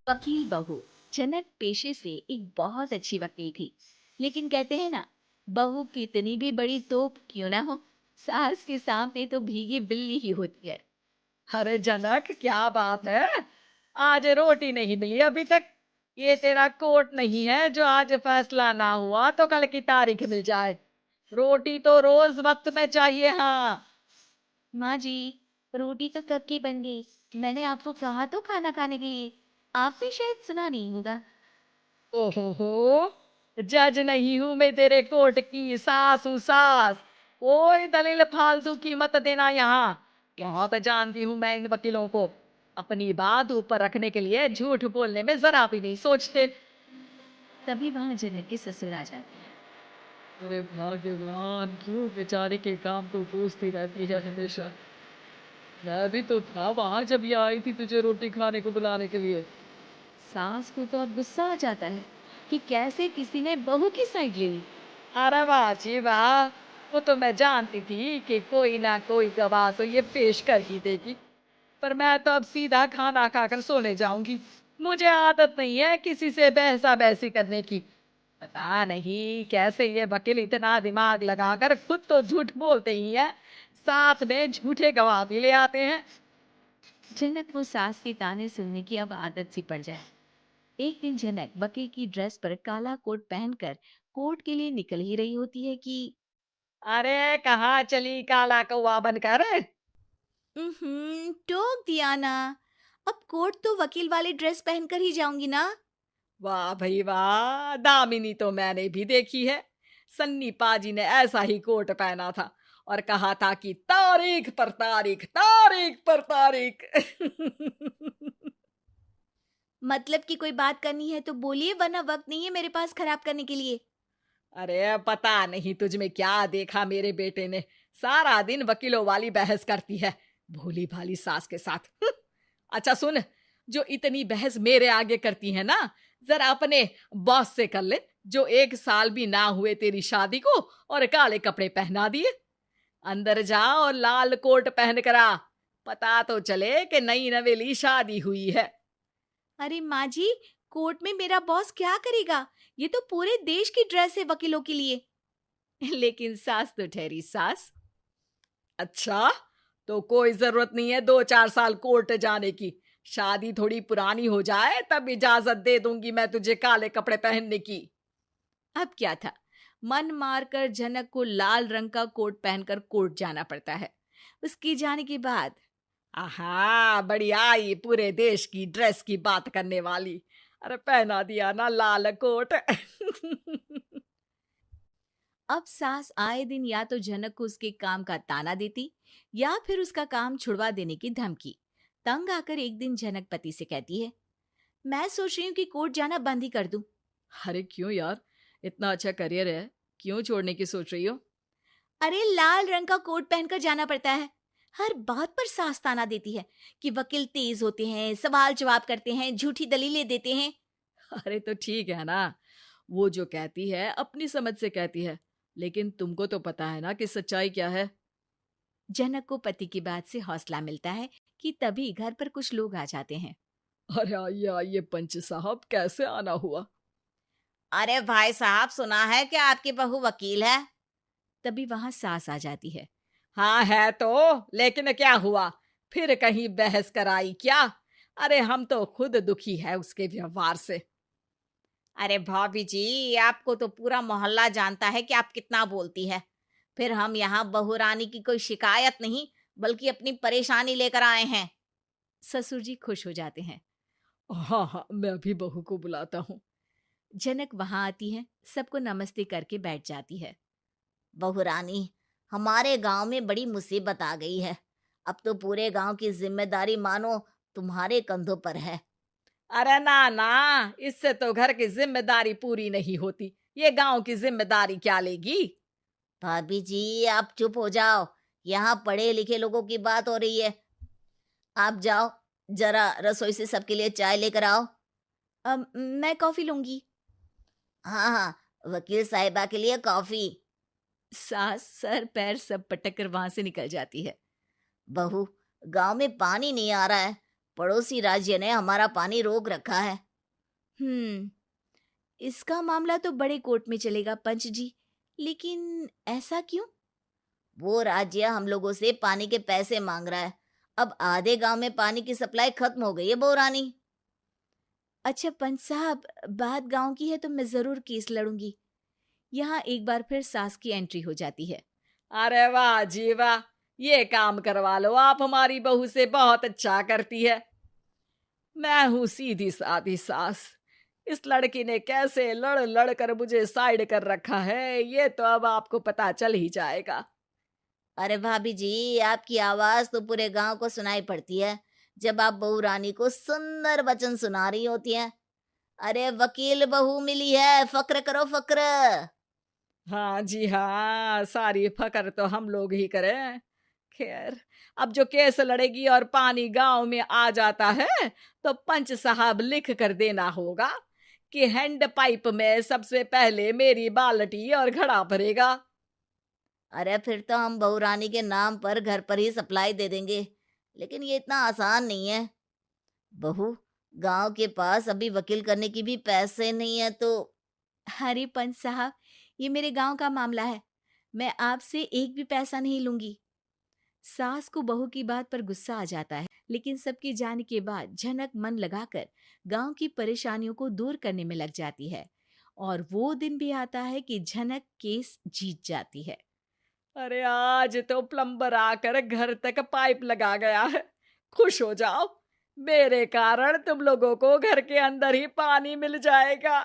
वकील बहू। जनक पेशे से एक बहुत अच्छी वकील थी, लेकिन कहते हैं ना, बहू कितनी भी बड़ी तोप क्यों ना हो, सास के सामने तो भीगी बिल्ली ही होती है। अरे जनक, क्या बात है। आज रोटी नहीं मिली अभी तक। ये तेरा कोर्ट नहीं है जो आज फैसला ना हुआ तो कल की तारीख मिल जाए। रोटी तो रोज वक्त में चाहिए। हाँ। माँ जी, रोटी तो कब की बन गई। मैंने आपको कहा तो खाना खाने के लिए। आप भी शायद सुना नहीं होगा। ओहो, जज नहीं हूं मैं तेरे कोर्ट की, सास हूँ सास। कोई दलील फालतू की मत देना यहाँ। बहुत जानती हूँ मैं इन वकीलों को। अपनी बात ऊपर रखने के लिए झूठ बोलने में जरा भी नहीं सोचते। तभी वहां जनक के ससुर आ जाते हैं। अरे भगवान, क्यों बेचारे के काम तो पूछती रहती है हमेशा। मैं भी तो था वहां जब ये आई थी तुझे रोटी खाने को बुलाने के लिए। सास को तो अब गुस्सा आ जाता है कि कैसे किसी ने बहू की साइड ले ली। अरे वाह जी वाह। वो तो मैं जानती थी कि कोई ना कोई गवाह तो ये पेश कर ही देगी। पर मैं तो अब सीधा खाना खाकर सोने जाऊंगी। मुझे आदत नहीं है किसी से बहसा बहसी करने की। पता नहीं कैसे ये वकील इतना दिमाग लगाकर खुद तो झूठ बोलते ही है, साथ में झूठे गवाह भी ले आते हैं। जनक को सास के ताने सुनने की अब आदत सी पड़ जाए। एक दिन जनक वकील की ड्रेस पर काला कोट पहनकर कोर्ट के लिए निकल ही रही होती है कि अरे कहाँ चली काला कौवा बनकर। टोक दिया ना। अब कोर्ट तो वकील वाली ड्रेस पहनकर ही जाऊंगी ना। वाह भाई वाह, दामिनी तो मैंने भी देखी है। सन्नी पाजी ने ऐसा ही कोट पहना था और कहा था कि तारीख पर तारीख, तारीख पर तारीख। मतलब कि कोई बात करनी है तो बोलिए, वरना वक्त नहीं है मेरे पास खराब करने के लिए। अरे पता नहीं तुझ में क्या देखा मेरे बेटे ने। सारा दिन वकीलों वाली बहस करती है, भोली भाली सास के साथ। अच्छा सुन, जो इतनी बहस मेरे आगे करती है ना, जरा अपने बॉस से कर ले, जो 1 साल भी ना हुए तेरी शादी को और काले कपड़े पहना दिए। अंदर जा और लाल कोट पहन कर आ, पता तो चले कि नई नवेली शादी हुई है। अरे माँ जी, कोर्ट में मेरा बॉस क्या करेगा? ये तो पूरे देश की ड्रेस है वकीलों के लिए। लेकिन सास तो ठहरी सास। अच्छा, तो कोई जरूरत नहीं है 2-4 साल कोर्ट जाने की। शादी थोड़ी पुरानी हो जाए तब इजाजत दे दूंगी मैं तुझे काले कपड़े पहनने की। अब क्या था, मन मारकर जनक को लाल रंग का कोट पहनकर कोर्ट जाना पड़ता है। उसके जाने के बाद आहा, बड़ी आई पूरे देश की ड्रेस की बात करने वाली। अरे पहना दिया ना लाल कोट। अब सास आए दिन या तो जनक को उसके काम का ताना देती या फिर उसका काम छुड़वा देने की धमकी। तंग आकर एक दिन जनक पति से कहती है, मैं सोच रही हूँ कि कोर्ट जाना बंद ही कर दूं। अरे क्यों यार, इतना अच्छा करियर है, क्यों छोड़ने की सोच रही हो? अरे लाल रंग का कोट पहनकर जाना पड़ता है। हर बात पर सास ताना देती है कि वकील तेज होते हैं, सवाल जवाब करते हैं, झूठी दलीलें देते हैं। अरे तो ठीक है ना, वो जो कहती है अपनी समझ से कहती है, लेकिन तुमको तो पता है ना कि सच्चाई क्या है। जनक को पति की बात से हौसला मिलता है कि तभी घर पर कुछ लोग आ जाते हैं। अरे आइए आइए पंच साहब, कैसे आना हुआ? अरे भाई साहब, सुना है कि आपकी बहू वकील है। तभी वहां सास आ जाती है। हाँ है तो, लेकिन क्या हुआ? फिर कहीं बहस कराई क्या? अरे हम तो खुद दुखी है उसके व्यवहार से। अरे भाभी जी, आपको तो पूरा मोहल्ला जानता है कि आप कितना बोलती है। फिर हम यहाँ बहू रानी की कोई शिकायत नहीं, बल्कि अपनी परेशानी लेकर आए हैं। ससुर जी खुश हो जाते हैं। हाँ हाँ, मैं भी बहू को बुलाता हूँ। जनक वहां आती है, सबको नमस्ते करके बैठ जाती है। बहू रानी, हमारे गांव में बड़ी मुसीबत आ गई है। अब तो पूरे गांव की जिम्मेदारी मानो तुम्हारे कंधों पर है। अरे ना ना, इससे तो घर की जिम्मेदारी पूरी नहीं होती। ये गांव की जिम्मेदारी क्या लेगी? भाभी जी, आप चुप हो जाओ। यहाँ पढ़े लिखे लोगों की बात हो रही है। आप जाओ, जरा रसोई से सबके लिए चाय लेकर आओ। मैं कॉफी लूंगी। हाँ हाँ, वकील साहिबा के लिए कॉफी। सास सर पैर सब पटक कर वहां से निकल जाती है। बहू, गांव में पानी नहीं आ रहा है, पड़ोसी राज्य ने हमारा पानी रोक रखा है। इसका मामला तो बड़े कोर्ट में चलेगा पंच जी, लेकिन ऐसा क्यों? वो राज्य हम लोगों से पानी के पैसे मांग रहा है। अब आधे गांव में पानी की सप्लाई खत्म हो गई है बहुरानी। अच्छा पंच साहब, बात गांव की है तो मैं जरूर केस लड़ूंगी। यहाँ एक बार फिर सास की एंट्री हो जाती है। अरे वाह जी वाह, ये काम करवा लो आप हमारी बहू से, बहुत अच्छा करती है। मैं हूं सीधी सादी सास। इस लड़की ने कैसे लड़ लड़ कर मुझे साइड कर रखा है, ये तो अब आपको पता चल ही जाएगा। अरे भाभी जी, आपकी आवाज तो पूरे गांव को सुनाई पड़ती है जब आप बहू रानी को सुंदर वचन सुना रही होती हैं। अरे वकील बहू मिली है, फक्र करो फक्र। हाँ जी हाँ, सारी फकर तो हम लोग ही करें। खैर, अब जो केस लड़ेगी और पानी गांव में आ जाता है तो पंच साहब लिख कर देना होगा कि हैंड पाइप में सबसे पहले मेरी बाल्टी और घड़ा भरेगा। अरे फिर तो हम बहू रानी के नाम पर घर पर ही सप्लाई दे देंगे, लेकिन ये इतना आसान नहीं है। बहू, गांव के पास अभी वकील करने की भी पैसे नहीं है तो। अरे पंच साहब, ये मेरे गांव का मामला है, मैं आपसे एक भी पैसा नहीं लूंगी। सास को बहू की बात पर गुस्सा आ जाता है, लेकिन सबके जाने के बाद झनक मन लगाकर गांव की परेशानियों को दूर करने में लग जाती है। और वो दिन भी आता है कि झनक केस जीत जाती है। अरे आज तो प्लम्बर आकर घर तक पाइप लगा गया है। खुश हो जाओ, मेरे कारण तुम लोगों को घर के अंदर ही पानी मिल जाएगा।